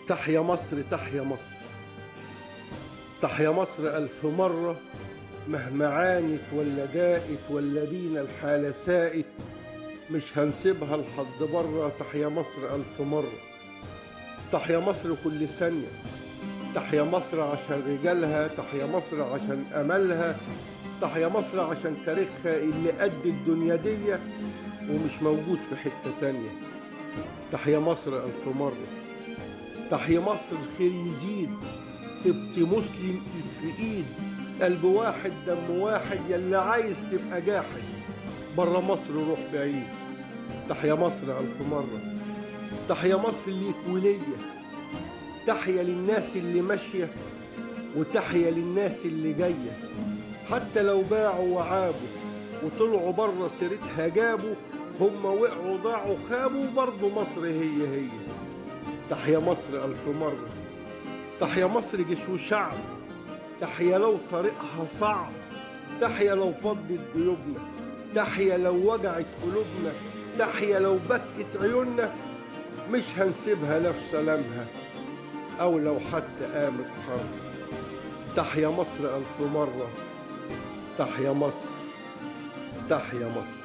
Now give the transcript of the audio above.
تحيا مصر تحيا مصر. تحيا مصر ألف مرة، مهما عانت ولا داقت ولا بينا الحالة سائت، مش هنسيبها لحد بره. تحيا مصر ألف مرة. تحيا مصر كل ثانية. تحيا مصر عشان رجالها، تحيا مصر عشان أملها، تحيا مصر عشان تاريخها اللي قد الدنيا دي ومش موجود في حتة تانية. تحيا مصر ألف مرة. تحيا مصر الخير يزيد، تبقى مسلم ايد في ايد، قلب واحد دم واحد، يلي عايز تبقى جاحد برا مصر روح بعيد. تحيا مصر ألف مرة. تحيا مصر ليك وليا، تحيا للناس اللي ماشية وتحيا للناس اللي جاية، حتى لو باعوا وعابوا وطلعوا برا سيرتها جابوا، هم وقعوا ضاعوا خابوا، برضو مصر هي هي. تحيا مصر ألف مرة. تحيا مصر جيش وشعب، تحيا لو طريقها صعب، تحيا لو فضت جيوبنا، تحيا لو وجعت قلوبنا، تحيا لو بكت عيوننا، مش هنسيبها لا في سلامها أو لو حتى قامت حرب. تحيا مصر ألف مرة. تحيا مصر تحيا مصر.